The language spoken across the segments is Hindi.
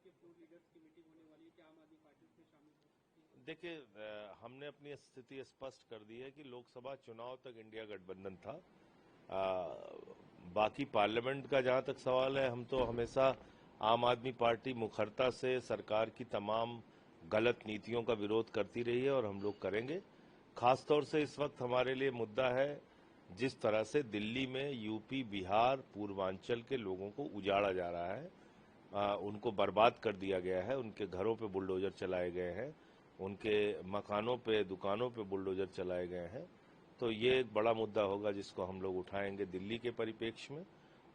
के फ्लोर लीडर्स की मीटिंग होने वाली है, क्या आम आदमी पार्टी उसमें शामिल हो सकती है? देखिए, हमने अपनी स्थिति स्पष्ट कर दी है कि लोकसभा चुनाव तक इंडिया गठबंधन था। बाकी पार्लियामेंट का जहां तक सवाल है, हम तो हमेशा आम आदमी पार्टी मुखरता से सरकार की तमाम गलत नीतियों का विरोध करती रही है और हम लोग करेंगे। खासतौर से इस वक्त हमारे लिए मुद्दा है जिस तरह से दिल्ली में यूपी, बिहार, पूर्वांचल के लोगों को उजाड़ा जा रहा है, उनको बर्बाद कर दिया गया है, उनके घरों पे बुलडोजर चलाए गए हैं, उनके मकानों पे, दुकानों पे बुलडोजर चलाए गए हैं। तो ये एक बड़ा मुद्दा होगा जिसको हम लोग उठाएंगे दिल्ली के परिप्रेक्ष्य में।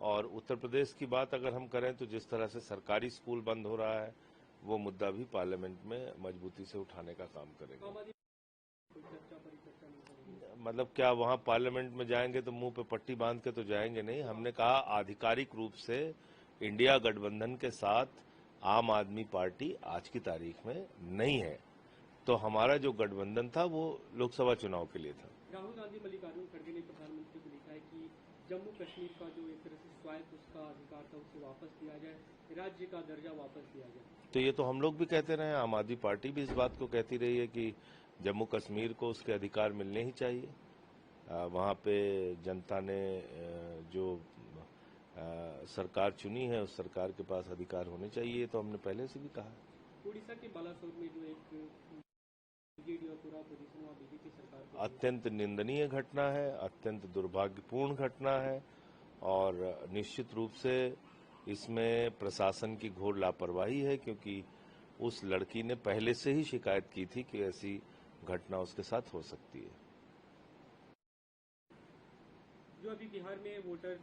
और उत्तर प्रदेश की बात अगर हम करें तो जिस तरह से सरकारी स्कूल बंद हो रहा है, वो मुद्दा भी पार्लियामेंट में मजबूती से उठाने का काम करेंगे। मतलब क्या वहां पार्लियामेंट में जाएंगे तो मुंह पे पट्टी बांध के तो जाएंगे नहीं। हमने कहा आधिकारिक रूप से इंडिया गठबंधन के साथ आम आदमी पार्टी आज की तारीख में नहीं है। तो हमारा जो गठबंधन था वो लोकसभा चुनाव के लिए था। राहुल गांधी मल्लिकार्जुन खड़गे ने प्रधानमंत्री को लिखा है कि जम्मू कश्मीर का जो एक तरह से स्वायत्त उसका अधिकार था उसे वापस दिया जाए, राज्य का दर्जा वापस दिया जाए। तो ये तो हम लोग भी कहते रहे, आम आदमी पार्टी भी इस बात को कहती रही है कि जम्मू कश्मीर को उसके अधिकार मिलने ही चाहिए। वहाँ पे जनता ने जो सरकार चुनी है उस सरकार के पास अधिकार होने चाहिए, तो हमने पहले से भी कहा। उड़ीसा के बालासोर में जो एक बीजेडी और पूरा पोजीशन वहाँ बीजेपी सरकार अत्यंत निंदनीय घटना है, अत्यंत दुर्भाग्यपूर्ण घटना है और निश्चित रूप से इसमें प्रशासन की घोर लापरवाही है, क्योंकि उस लड़की ने पहले से ही शिकायत की थी कि ऐसी घटना उसके साथ हो सकती है। जो अभी बिहार में वोटर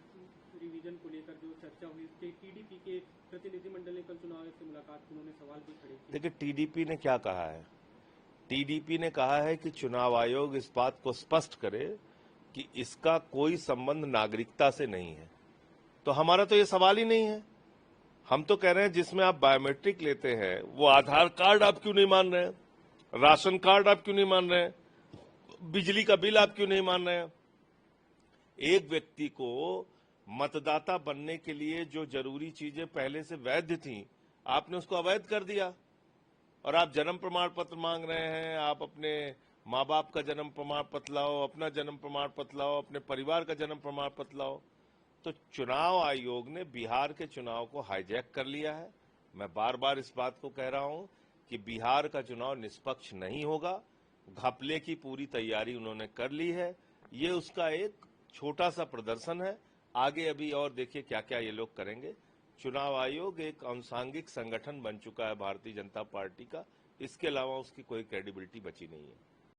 रिवीजन को लेकर जो चर्चा हुई, टीडीपी के प्रतिनिधिमंडल ने कल चुनाव से मुलाकात की, उन्होंने सवाल भी खड़े किए। देखिए, टीडीपी ने क्या कहा है? टीडीपी ने कहा है कि चुनाव आयोग इस बात को स्पष्ट करे कि इसका कोई संबंध नागरिकता से नहीं है। तो हमारा तो ये सवाल ही नहीं है। हम तो कह रहे हैं जिसमें आप बायोमेट्रिक लेते हैं वो आधार कार्ड आप क्यों नहीं मान रहे हैं, राशन कार्ड आप क्यों नहीं मान रहे हैं, बिजली का बिल आप क्यों नहीं मान रहे हैं। एक व्यक्ति को मतदाता बनने के लिए जो जरूरी चीजें पहले से वैध थी, आपने उसको अवैध कर दिया। और आप जन्म प्रमाण पत्र मांग रहे हैं, आप अपने माँ बाप का जन्म प्रमाण पत्र लाओ, अपना जन्म प्रमाण पत्र लाओ, अपने परिवार का जन्म प्रमाण पत्र लाओ। तो चुनाव आयोग ने बिहार के चुनाव को हाईजैक कर लिया है। मैं बार बार इस बात को कह रहा हूं कि बिहार का चुनाव निष्पक्ष नहीं होगा। घपले की पूरी तैयारी उन्होंने कर ली है। ये उसका एक छोटा सा प्रदर्शन है। आगे अभी और देखिए क्या क्या ये लोग करेंगे। चुनाव आयोग एक अनुसांगिक संगठन बन चुका है भारतीय जनता पार्टी का, इसके अलावा उसकी कोई क्रेडिबिलिटी बची नहीं है।